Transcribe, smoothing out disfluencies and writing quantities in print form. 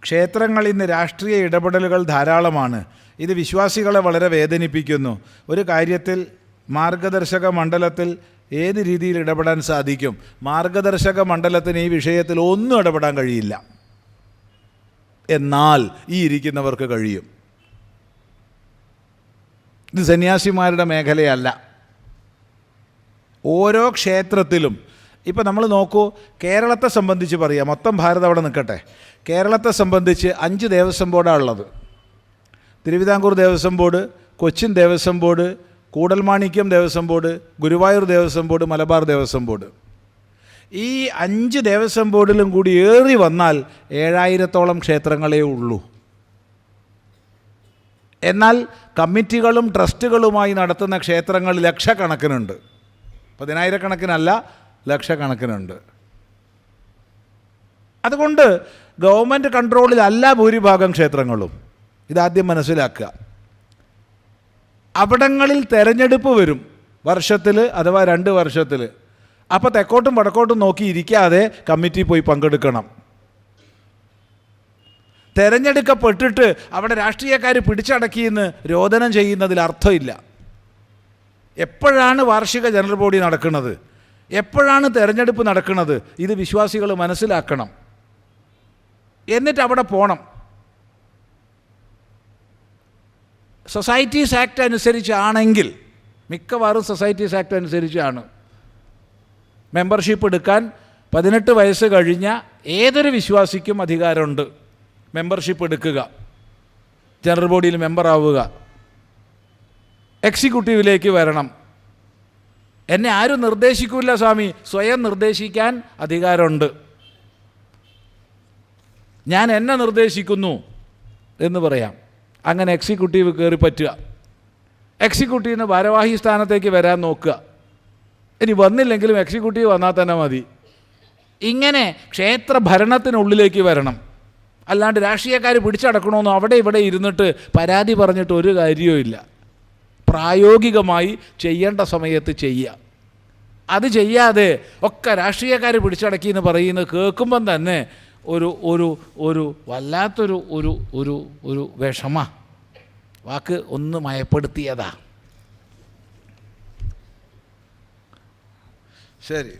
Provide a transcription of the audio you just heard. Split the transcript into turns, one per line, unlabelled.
ക്ഷേത്രങ്ങളിൽ ഇന്ന് രാഷ്ട്രീയ ഇടപെടലുകൾ ധാരാളമാണ്. ഇത് വിശ്വാസികളെ വളരെ വേദനിപ്പിക്കുന്നു. ഒരു കാര്യത്തിൽ മാർഗദർശക മണ്ഡലത്തിൽ ഏത് രീതിയിൽ ഇടപെടാൻ സാധിക്കും? മാർഗദർശക മണ്ഡലത്തിന് ഈ വിഷയത്തിൽ ഒന്നും ഇടപെടാൻ കഴിയില്ല. എന്നാൽ ഈ ഇരിക്കുന്നവർക്ക് കഴിയും. ഇത് സന്യാസിമാരുടെ മേഖലയല്ല. ഓരോ ക്ഷേത്രത്തിലും ഇപ്പം നമ്മൾ നോക്കൂ, കേരളത്തെ സംബന്ധിച്ച് പറയാം, മൊത്തം ഭാരതം അവിടെ നിൽക്കട്ടെ. കേരളത്തെ സംബന്ധിച്ച് 5 ദേവസ്വം ബോർഡാണ് ഉള്ളത്. Thiruvithamkoor Devaswom board, Cochin Devaswom board, Koodalmanikyam Devaswom board, Guruvayur Devaswom board, Malabar Devaswom board. ഈ 5 ദേവസ്വം ബോർഡിലും കൂടി ഏറി വന്നാൽ 7000-ഓളം ക്ഷേത്രങ്ങളേ ഉള്ളൂ. എന്നാൽ കമ്മിറ്റികളും ട്രസ്റ്റുകളുമായി നടത്തുന്ന ക്ഷേത്രങ്ങൾ ലക്ഷക്കണക്കിനുണ്ട്. 10,000-കണക്കിനല്ല, ലക്ഷക്കണക്കിനുണ്ട്. അതുകൊണ്ട് ഗവൺമെൻറ് കൺട്രോളിലല്ല ഭൂരിഭാഗം ക്ഷേത്രങ്ങളും. ഇതാദ്യം മനസ്സിലാക്കുക. അവിടങ്ങളിൽ തെരഞ്ഞെടുപ്പ് വരും വർഷത്തിൽ അഥവാ 2 വർഷത്തിൽ. അപ്പോൾ തെക്കോട്ടും വടക്കോട്ടും നോക്കി ഇരിക്കാതെ കമ്മിറ്റി പോയി പങ്കെടുക്കണം. തെരഞ്ഞെടുക്കപ്പെട്ടിട്ട് അവിടെ രാഷ്ട്രീയക്കാർ പിടിച്ചടക്കിയെന്ന് രോദനം ചെയ്യുന്നതിൽ അർത്ഥമില്ല. എപ്പോഴാണ് വാർഷിക ജനറൽ ബോഡി നടക്കുന്നത്, എപ്പോഴാണ് തെരഞ്ഞെടുപ്പ് നടക്കുന്നത്, ഇത് വിശ്വാസികൾ മനസ്സിലാക്കണം. എന്നിട്ട് അവിടെ പോകണം. സൊസൈറ്റീസ് ആക്ട് അനുസരിച്ചാണെങ്കിൽ, മിക്കവാറും സൊസൈറ്റീസ് ആക്ട് അനുസരിച്ചാണ്, മെമ്പർഷിപ്പ് എടുക്കാൻ 18 വയസ്സ് കഴിഞ്ഞ ഏതൊരു വിശ്വാസിക്കും അധികാരമുണ്ട്. മെമ്പർഷിപ്പ് എടുക്കുക, ജനറൽ ബോഡിയിൽ മെമ്പറാവുക, എക്സിക്യൂട്ടീവിലേക്ക് വരണം. എന്നെ ആരും നിർദ്ദേശിക്കില്ല സ്വാമി, സ്വയം നിർദ്ദേശിക്കാൻ അധികാരമുണ്ട്. ഞാൻ എന്നെ നിർദ്ദേശിക്കുന്നു എന്ന് പറയാം. അങ്ങനെ എക്സിക്യൂട്ടീവ് കയറി പറ്റുക. എക്സിക്യൂട്ടീവിന് ഭാരവാഹി സ്ഥാനത്തേക്ക് വരാൻ നോക്കുക. ഇനി വന്നില്ലെങ്കിലും എക്സിക്യൂട്ടീവ് വന്നാൽ തന്നെ മതി. ഇങ്ങനെ ക്ഷേത്ര ഭരണത്തിനുള്ളിലേക്ക് വരണം. അല്ലാണ്ട് രാഷ്ട്രീയക്കാർ പിടിച്ചടക്കണമെന്നോ അവിടെ ഇവിടെ ഇരുന്നിട്ട് പരാതി പറഞ്ഞിട്ട് ഒരു കാര്യവുമില്ല. പ്രായോഗികമായി ചെയ്യേണ്ട സമയത്ത് ചെയ്യുക. അത് ചെയ്യാതെ ഒക്കെ രാഷ്ട്രീയക്കാർ പിടിച്ചടക്കി എന്ന് പറയുന്നത് കേൾക്കുമ്പം തന്നെ ഒരു ഒരു ഒരു വല്ലാത്തൊരു ഒരു ഒരു ഒരു വിഷമ. വാക്ക് ഒന്ന് മയപ്പെടുത്തിയതാ.
ശരി.